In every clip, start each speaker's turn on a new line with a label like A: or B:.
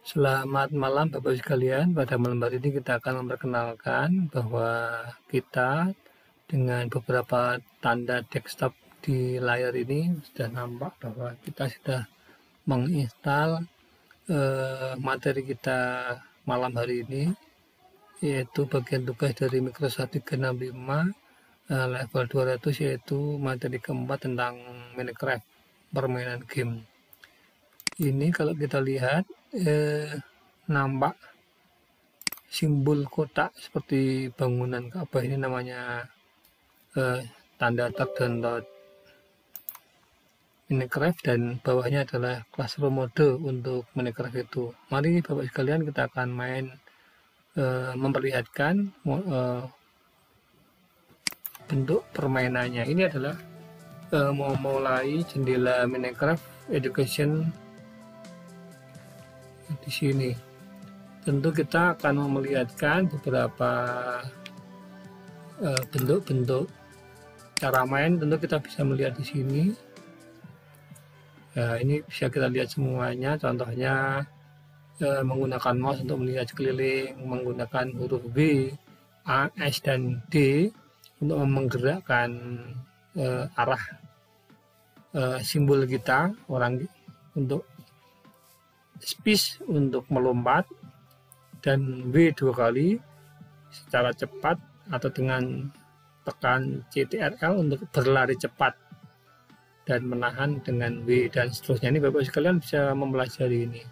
A: Selamat malam Bapak Ibu sekalian. Pada malam hari ini kita akan memperkenalkan bahwa kita dengan beberapa tanda desktop di layar ini sudah nampak bahwa kita sudah menginstal materi kita malam hari ini, yaitu bagian tugas dari Microsoft 365 level 200, yaitu materi keempat tentang Minecraft, permainan game. Ini kalau kita lihat nampak simbol kotak seperti bangunan Ka'bah, ini namanya tanda terdownload Minecraft, dan bawahnya adalah classroom mode untuk Minecraft itu. Mari Bapak sekalian kita akan main memperlihatkan bentuk permainannya. Ini adalah memulai jendela Minecraft Education di sini. Tentu kita akan memperlihatkan beberapa bentuk-bentuk cara main. Tentu kita bisa melihat di sini. Ya, ini bisa kita lihat semuanya. Contohnya menggunakan mouse untuk melihat sekeliling, menggunakan huruf B, A, S, dan D untuk menggerakkan arah simbol kita, orang untuk space untuk melompat, dan W 2 kali secara cepat, atau dengan tekan CTRL untuk berlari cepat, dan menahan dengan W, dan seterusnya. Ini Bapak sekalian bisa mempelajari ini.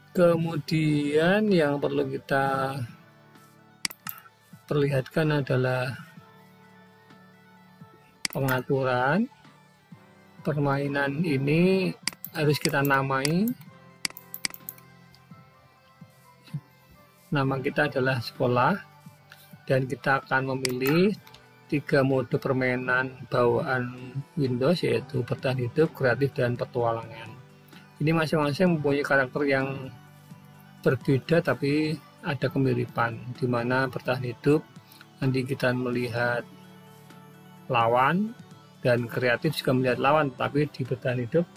A: Kemudian yang perlu kita perlihatkan adalah pengaturan permainan ini. Harus kita namai. Nama kita adalah sekolah, dan kita akan memilih 3 mode permainan bawaan Windows, yaitu bertahan hidup, kreatif, dan petualangan. Ini masing-masing mempunyai karakter yang berbeda tapi ada kemiripan, di mana bertahan hidup nanti kita melihat lawan, dan kreatif juga melihat lawan, tapi di bertahan hidup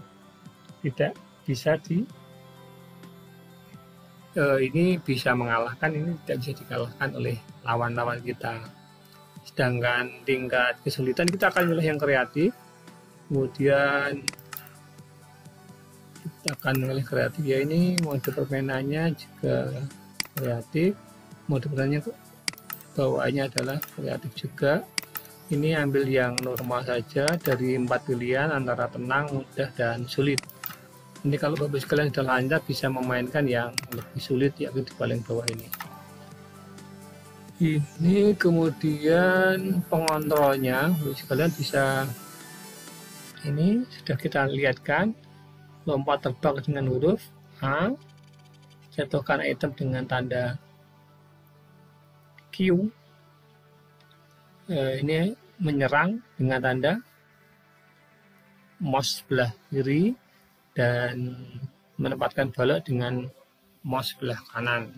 A: tidak bisa ini bisa mengalahkan, ini tidak bisa dikalahkan oleh lawan-lawan kita. Sedangkan tingkat kesulitan kita akan milih yang kreatif, kemudian kita akan milih kreatif, ya ini mode permainannya juga kreatif, mode permainannya bawaannya adalah kreatif juga. Ini ambil yang normal saja dari 4 pilihan antara tenang, mudah, dan sulit. Ini kalau Bapak sekalian sudah lancar bisa memainkan yang lebih sulit, yaitu di paling bawah ini. Ini kemudian pengontrolnya, Bapak sekalian bisa, ini sudah kita lihatkan, lompat terbang dengan huruf A, jatuhkan item dengan tanda Q, ini menyerang dengan tanda mouse sebelah kiri, dan menempatkan balok dengan mouse sebelah kanan.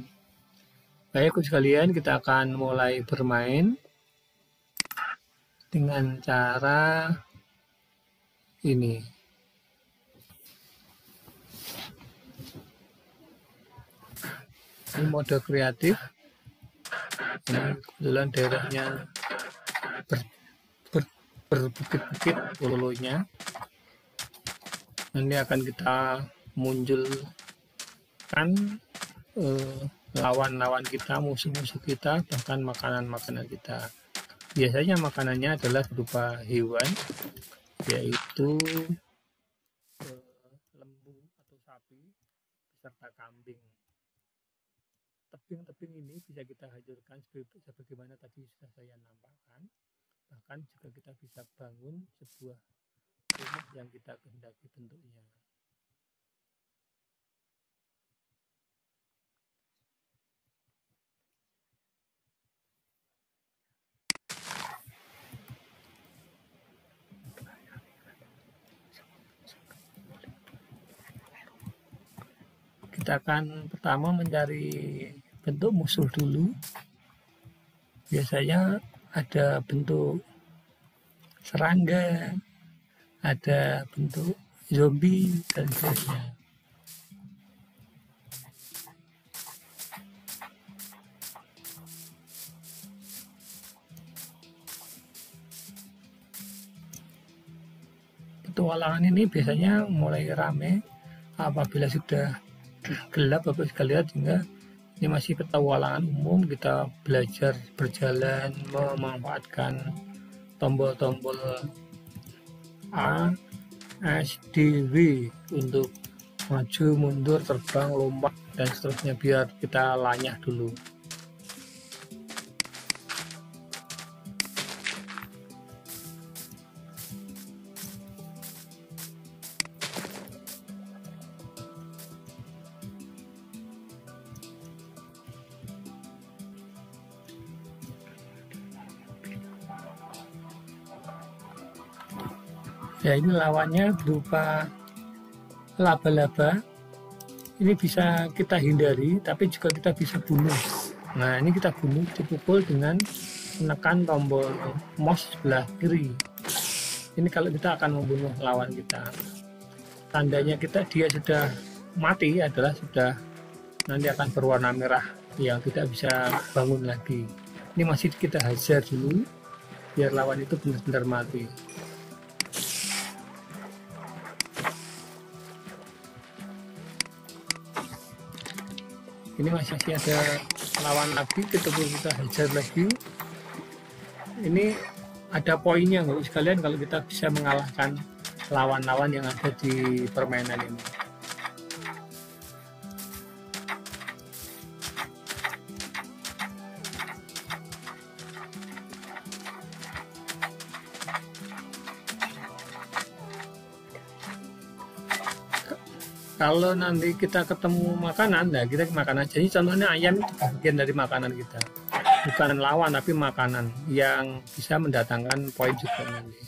A: Baik sekalian, kita akan mulai bermain dengan cara ini. Ini mode kreatif. Ini kebetulan daerahnya berbukit-bukit polonya. Ini akan kita munculkan lawan-lawan kita, musuh-musuh kita, bahkan makanan-makanan kita. Biasanya makanannya adalah berupa hewan, yaitu lembu atau sapi beserta kambing. Tebing-tebing ini bisa kita hancurkan sebagaimana tadi sudah saya nampakkan. Bahkan juga kita bisa bangun sebuah rumah yang kita kehendaki bentuknya. Kita akan pertama mencari bentuk musuh dulu. Biasanya ada bentuk serangga, ada bentuk zombie, dan sebagainya. petualangan ini biasanya mulai rame apabila sudah gelap Bapak sekalian, sehingga ini masih petualangan umum. Kita belajar berjalan memanfaatkan tombol-tombol A, S, D, W untuk maju, mundur, terbang, lompat, dan seterusnya, biar kita lanyah dulu. Ya, ini lawannya berupa laba-laba. Ini bisa kita hindari, tapi juga kita bisa bunuh. Nah, ini kita bunuh, dipukul dengan menekan tombol mouse sebelah kiri. Ini kalau kita akan membunuh lawan kita. Tandanya dia sudah mati adalah sudah nanti akan berwarna merah yang tidak bisa bangun lagi. Ini masih kita hajar dulu biar lawan itu benar-benar mati. Ini masih ada lawan lagi, kita hajar lagi. Ini ada poinnya Bapak sekalian kalau kita bisa mengalahkan lawan-lawan yang ada di permainan ini. Kalau nanti kita ketemu makanan, nah kita makan aja. Ini contohnya ayam itu bagian dari makanan kita, bukan lawan tapi makanan yang bisa mendatangkan poin juga nanti.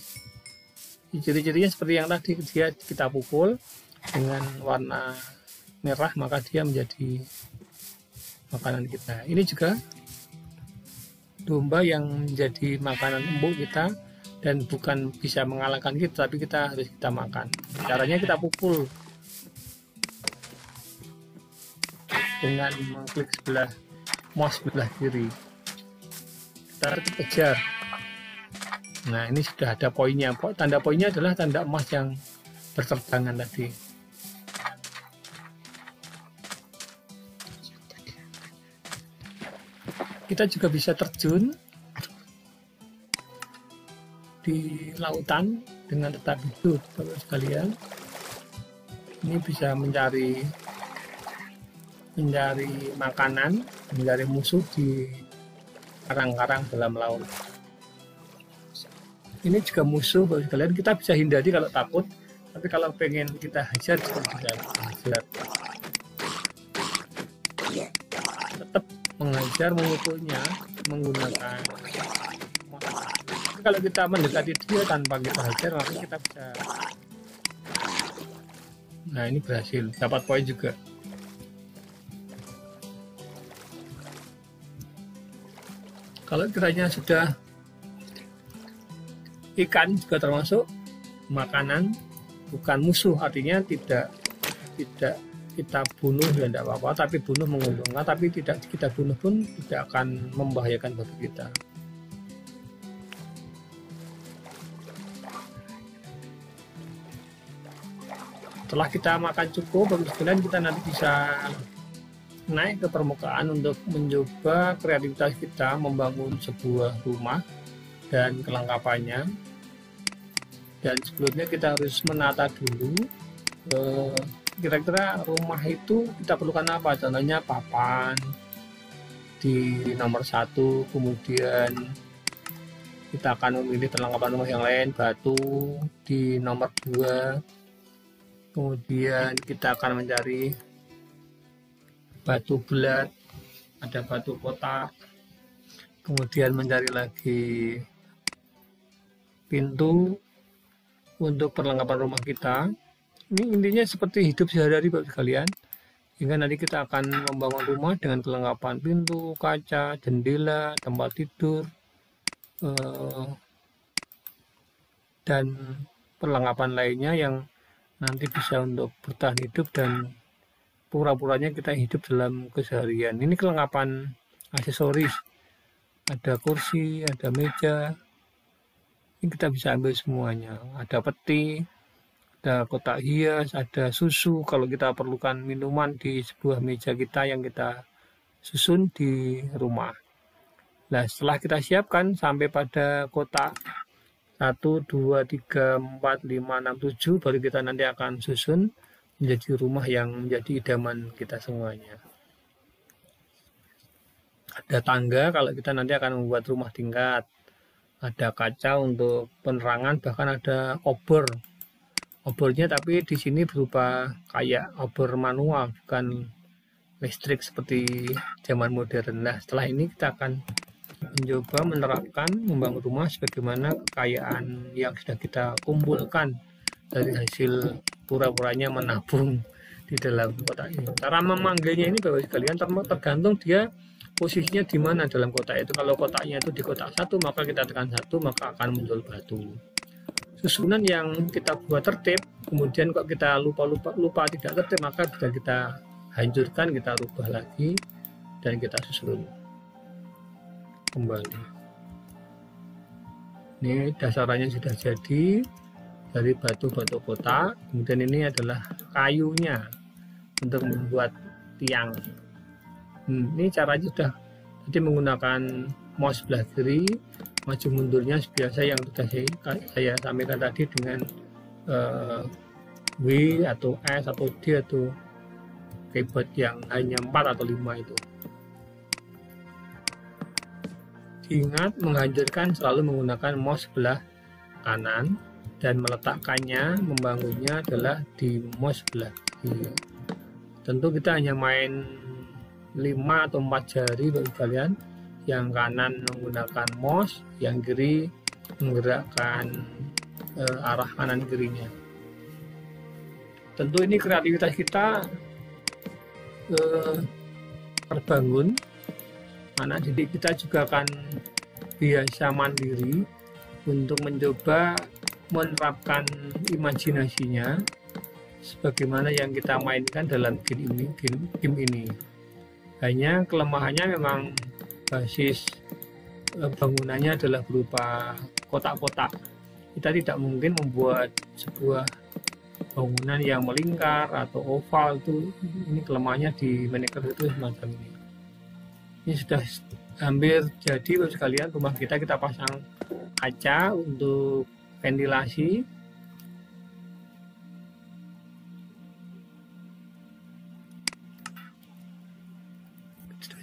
A: Ciri-cirinya seperti yang tadi, kita pukul dengan warna merah maka dia menjadi makanan kita. Ini juga domba yang menjadi makanan empuk kita dan bukan bisa mengalahkan kita, tapi kita harus kita makan. Caranya kita pukul dengan mengklik mouse sebelah kiri, kita kejar. Nah, ini sudah ada poinnya. Tanda poinnya adalah tanda emas yang berterbangan tadi. Kita juga bisa terjun di lautan dengan tetap hidup Bapak sekalian. Ini bisa mencari makanan, mencari musuh di karang-karang dalam laut. Ini juga musuh Bapak sekalian, kita bisa hindari kalau takut, tapi kalau pengen kita hajar juga bisa hajar. Tetap mengajar, memukulnya menggunakan. Kalau kita mendekati dia tanpa kita hajar, maka kita bisa. Nah, ini berhasil, dapat poin juga. Kalau kiranya sudah ikan juga termasuk makanan, bukan musuh, artinya tidak kita bunuh ya tidak apa-apa, tapi bunuh menguntungkan, tapi tidak kita bunuh pun tidak akan membahayakan bagi kita. Setelah kita makan cukup, bagus sekalian, kita nanti bisa naik ke permukaan untuk mencoba kreativitas kita membangun sebuah rumah dan kelengkapannya. Dan sebelumnya kita harus menata dulu kira-kira rumah itu kita perlukan apa. Contohnya papan di nomor 1, kemudian kita akan memilih perlengkapan rumah yang lain, batu di nomor 2, kemudian kita akan mencari batu bulat, ada batu kotak, kemudian mencari lagi pintu untuk perlengkapan rumah kita. Ini intinya seperti hidup sehari-hari Bapak sekalian, hingga nanti kita akan membangun rumah dengan perlengkapan pintu, kaca, jendela, tempat tidur, dan perlengkapan lainnya yang nanti bisa untuk bertahan hidup dan pura-puranya kita hidup dalam keseharian. Ini kelengkapan aksesoris, ada kursi, ada meja, ini kita bisa ambil semuanya, ada peti, ada kotak hias, ada susu kalau kita perlukan minuman di sebuah meja kita yang kita susun di rumah. Nah, setelah kita siapkan sampai pada kotak 1, 2, 3, 4, 5, 6, 7, baru kita nanti akan susun menjadi rumah yang menjadi idaman kita semuanya. Ada tangga kalau kita nanti akan membuat rumah tingkat, ada kaca untuk penerangan, bahkan ada obor. Obornya tapi di sini berupa kayak obor manual, bukan listrik seperti zaman modern. Nah, setelah ini kita akan mencoba menerapkan membangun rumah sebagaimana kekayaan yang sudah kita kumpulkan dari hasil pura-puranya menabung di dalam kotak ini. Cara memanggilnya ini Bapak sekalian tergantung dia posisinya di mana dalam kotak itu. Kalau kotaknya itu di kotak 1, maka kita tekan 1, maka akan muncul batu. Susunan yang kita buat tertib, kemudian kok kita lupa tidak tertib, maka bisa kita hancurkan, kita rubah lagi, dan kita susun kembali. Ini dasarannya sudah jadi dari batu-batu kotak. Kemudian ini adalah kayunya untuk membuat tiang. Ini caranya sudah jadi menggunakan mouse sebelah kiri, maju mundurnya biasa yang sudah saya sampaikan tadi dengan W atau S atau D atau keyboard yang hanya 4 atau 5 itu. Ingat menghancurkan selalu menggunakan mouse sebelah kanan dan meletakkannya, membangunnya adalah di mouse sebelah kiri. Tentu kita hanya main 5 atau 4 jari bagi kalian. Yang kanan menggunakan mouse, yang kiri menggerakkan arah kanan kirinya. Tentu ini kreativitas kita terbangun, anak didik kita juga akan biasa mandiri untuk mencoba menerapkan imajinasinya sebagaimana yang kita mainkan dalam game ini. Hanya kelemahannya memang basis bangunannya adalah berupa kotak-kotak. Kita tidak mungkin membuat sebuah bangunan yang melingkar atau oval. Ini kelemahannya di Minecraft itu semacam ini. Ini sudah hampir jadi Bapak sekalian. Rumah kita pasang kaca untuk ventilasi.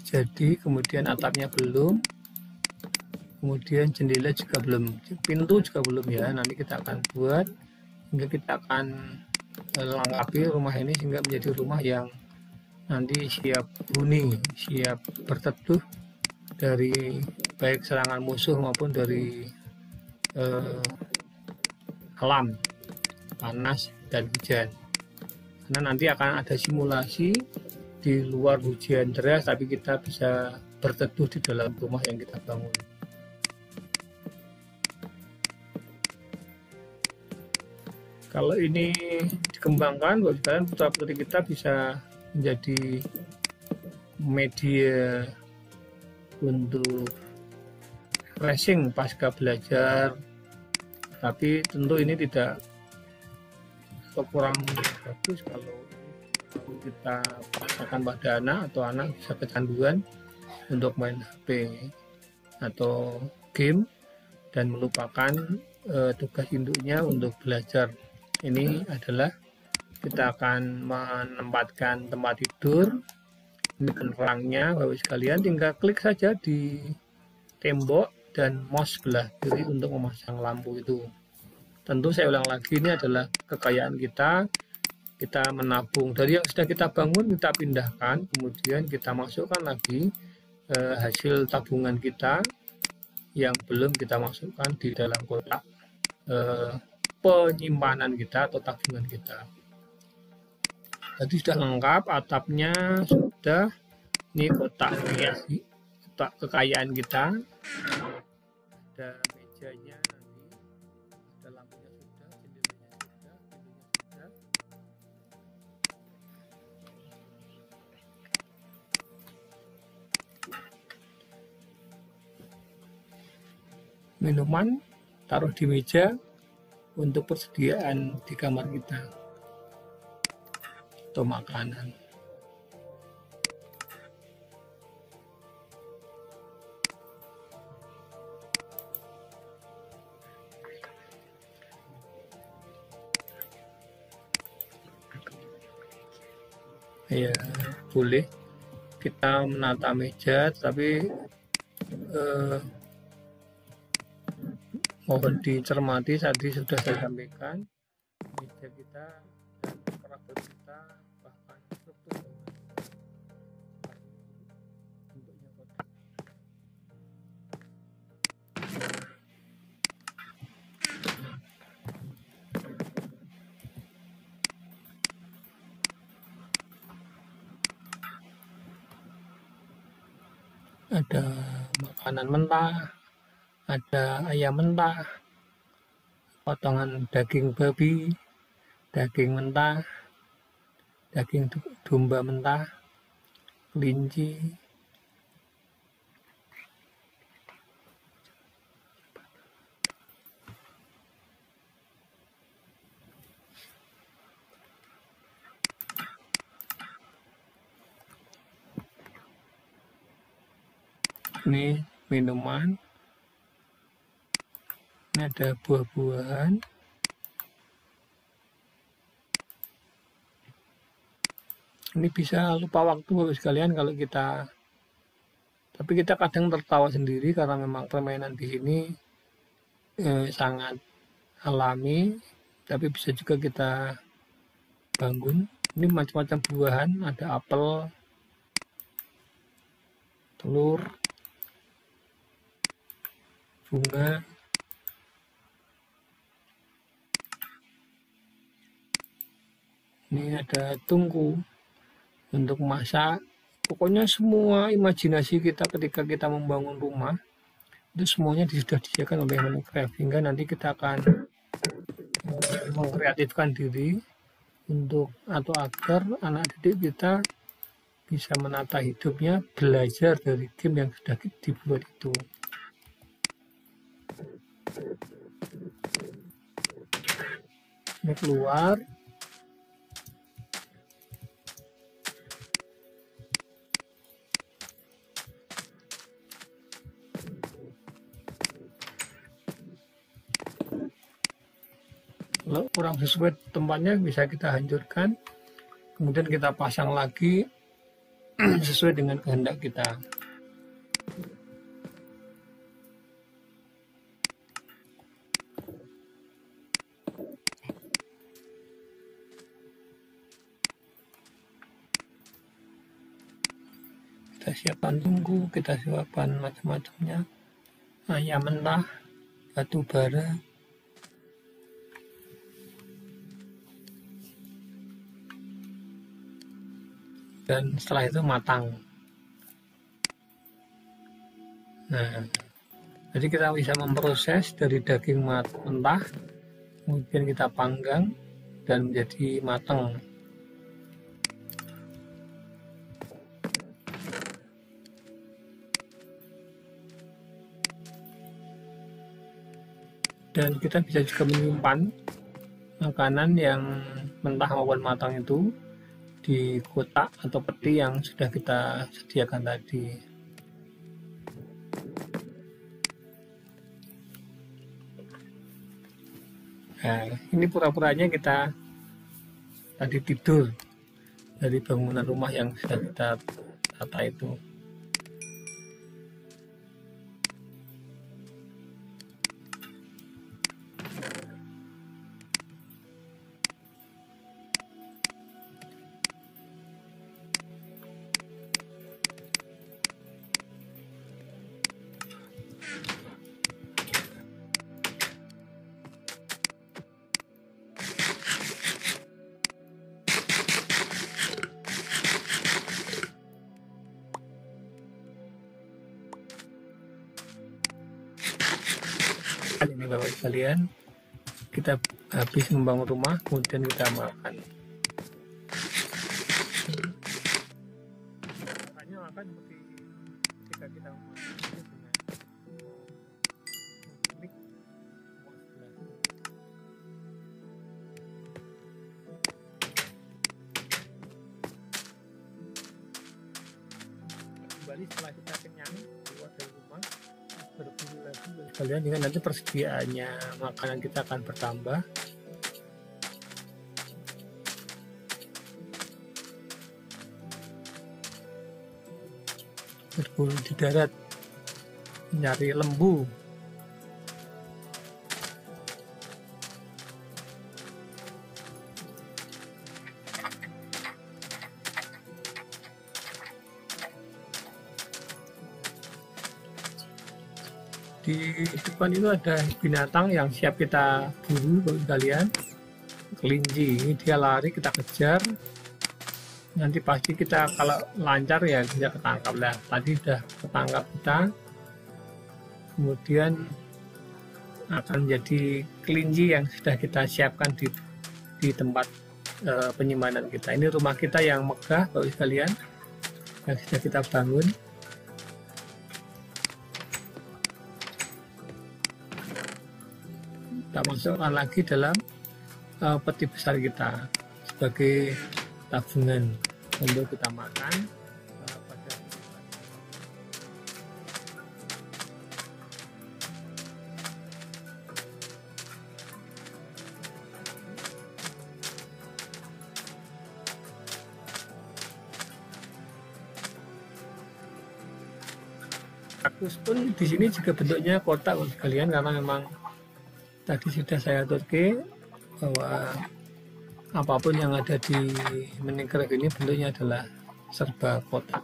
A: Jadi kemudian atapnya belum, kemudian jendela juga belum, pintu juga belum ya. Nanti kita akan buat hingga kita akan lengkapi rumah ini sehingga menjadi rumah yang nanti siap huni, siap berteduh dari baik serangan musuh maupun dari alam panas dan hujan. Karena nanti akan ada simulasi di luar hujan deras, tapi kita bisa berteduh di dalam rumah yang kita bangun. Kalau ini dikembangkan, putra putri kita bisa menjadi media untuk refreshing pasca belajar, tapi tentu ini tidak kurang bagus kalau kita paksakan pada anak atau anak bisa kecanduan untuk main HP atau game dan melupakan tugas induknya untuk belajar. Ini adalah kita akan menempatkan tempat tidur. Ini penerangnya Bapak sekalian, tinggal klik saja di tembok dan mouse sebelah kiri untuk memasang lampu itu. Tentu saya ulang lagi, ini adalah kekayaan kita menabung dari yang sudah kita bangun, kita pindahkan, kemudian kita masukkan lagi hasil tabungan kita yang belum kita masukkan di dalam kotak penyimpanan kita atau tabungan kita. Jadi sudah lengkap, atapnya sudah, ini kotak hias, kotak kekayaan kita, ada mejanya nanti, ada lampunya sudah, jendelanya sudah, pintunya sudah. Minuman taruh di meja, untuk persediaan di kamar kita atau makanan. Ya, boleh kita menata meja, tapi mohon dicermati tadi sudah saya sampaikan, meja kita dan perabot kita bahkan struktur bentuknya kotak. Ada makanan mentah, ada ayam mentah, potongan daging babi, daging mentah, daging domba mentah, kelinci, ini minuman, ini ada buah-buahan, ini bisa lupa waktu Bapak sekalian kalau kita, tapi kita kadang tertawa sendiri karena memang permainan di sini sangat alami, tapi bisa juga kita bangun. Ini macam-macam buahan, ada apel, telur, bunga, ini ada tungku untuk masak. Pokoknya semua imajinasi kita ketika kita membangun rumah itu semuanya sudah disediakan oleh Minecraft, hingga nanti kita akan mengkreatifkan diri untuk atau agar anak didik kita bisa menata hidupnya, belajar dari game yang sudah dibuat itu. Ini keluar, kalau kurang sesuai tempatnya bisa kita hancurkan, kemudian kita pasang lagi sesuai dengan kehendak kita. Kita siapkan tungku, kita siapkan macam-macamnya, ayam mentah, batu bara, dan setelah itu matang. Nah, jadi kita bisa memproses dari daging mentah, kemudian kita panggang dan menjadi matang. Dan kita bisa juga menyimpan makanan yang mentah maupun matang itu di kotak atau peti yang sudah kita sediakan tadi. Nah, ini pura-puranya kita tadi tidur dari bangunan rumah yang sudah kita tata itu. Ini Bapak sekalian, kita habis membangun rumah, kemudian kita makan. Makan seperti ketika kita memakan dengan kembali setelah kita kenyang keluar dari rumah, berburu lagi kalian, dengan nanti persediaannya makanan kita akan bertambah. Berburu di darat, mencari lembu. Di depan itu ada binatang yang siap kita buru, kalau kalian. Kelinci, ini dia lari, kita kejar. Nanti pasti kita kalau lancar ya bisa ketangkap lah. Tadi sudah ketangkap kita, kemudian akan jadi kelinci yang sudah kita siapkan di tempat penyimpanan kita. Ini rumah kita yang megah, kalau kalian, yang sudah kita bangun. Kita masukkan lagi dalam peti besar kita sebagai tabungan untuk kita makan pada kakus pun di sini juga bentuknya kotak sekalian, karena memang tadi sudah saya aturke bahwa apapun yang ada di Minecraft ini bentuknya adalah serba kotak.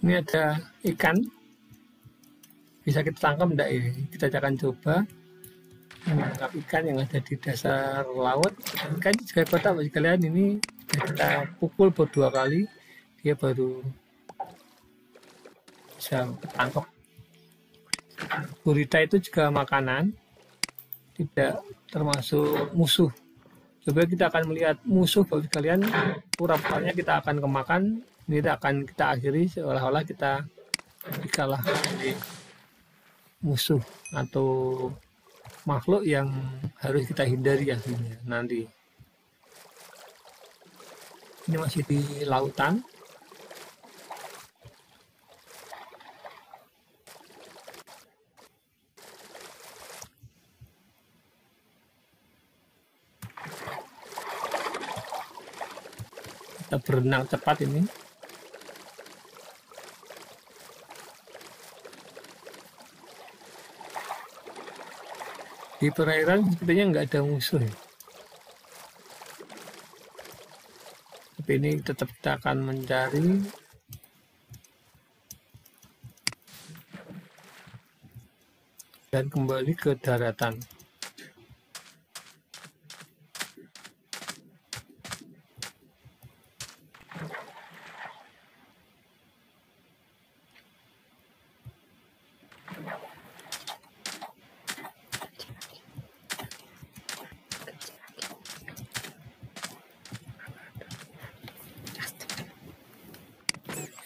A: Ini ada ikan, bisa kita tangkap enggak ini? Kita akan coba menangkap ikan yang ada di dasar laut. Ikan juga kotak bagi kalian, ini kita pukul berdua kali dia baru bisa ketangkap. Gurita itu juga makanan, tidak termasuk musuh. Coba kita akan melihat musuh bagi kalian, pura-puranya kita akan kemakan. Ini akan kita akhiri seolah-olah kita dikalahkan oleh musuh atau makhluk yang harus kita hindari akhirnya nanti. Ini masih di lautan. Kita berenang cepat ini. Di perairan sepertinya nggak ada musuh ya. Tapi ini tetap kita akan mencari dan kembali ke daratan.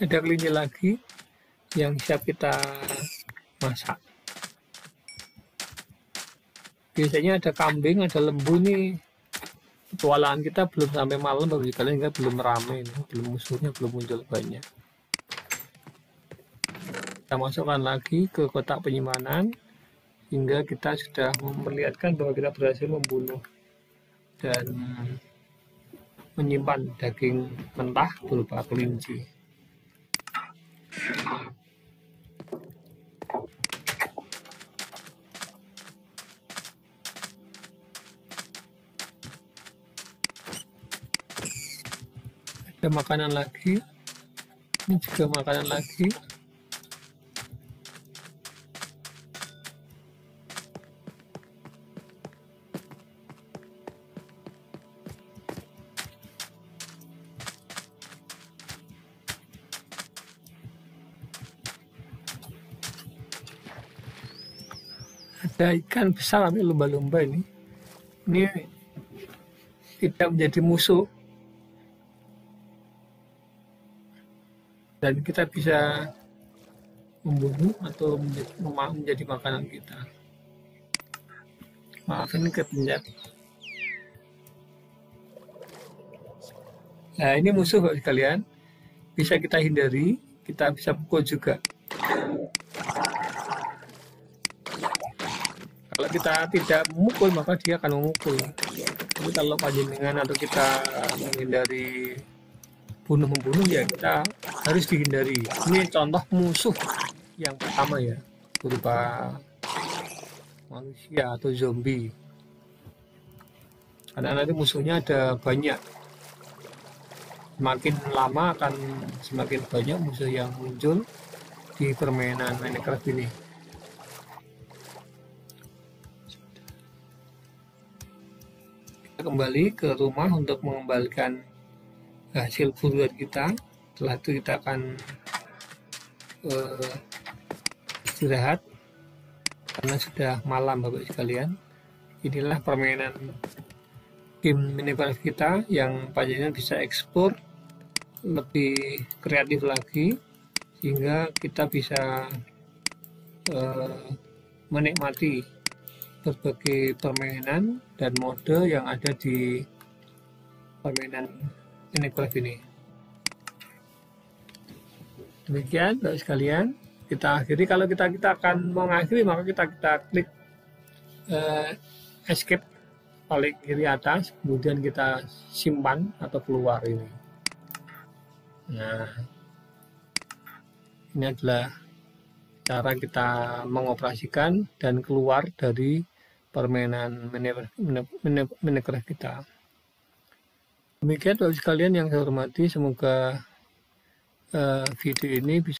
A: Ada kelinci lagi yang siap kita masak. Biasanya ada kambing, ada lembu nih. Petualangan kita belum sampai malam bagi kalian, enggak, belum ramai ini, belum musuhnya belum muncul banyak. Kita masukkan lagi ke kotak penyimpanan hingga kita sudah memperlihatkan bahwa kita berhasil membunuh dan menyimpan daging mentah berupa kelinci. Ada makanan lagi, ini juga makanan lagi. Ada ikan besar, tapi lumba-lumba ini tidak menjadi musuh. dan kita bisa membunuh atau menjadi makanan kita. Maaf, ini kepencet. Nah, ini musuh Bapak sekalian, bisa kita hindari, kita bisa pukul juga. Kalau kita tidak memukul, maka dia akan memukul. Tapi kalau panjenengan atau kita menghindari membunuh, ya kita harus dihindari. Ini contoh musuh yang pertama ya, berupa manusia atau zombie. Karena nanti musuhnya ada banyak. Semakin lama akan semakin banyak musuh yang muncul di permainan Minecraft ini. Kita kembali ke rumah untuk mengembalikan hasil buruan kita. Setelah itu kita akan istirahat karena sudah malam Bapak sekalian. Inilah permainan game Minecraft kita yang panjenengan bisa ekspor lebih kreatif lagi, sehingga kita bisa menikmati berbagai permainan dan mode yang ada di permainan Minecraft ini. Demikian Bapak sekalian, kita akhiri. Kalau kita akan mengakhiri, maka kita klik escape paling kiri atas, kemudian kita simpan atau keluar ini. Nah, ini adalah cara kita mengoperasikan dan keluar dari permainan Minecraft kita. Demikian Bapak sekalian yang saya hormati, semoga video ini bisa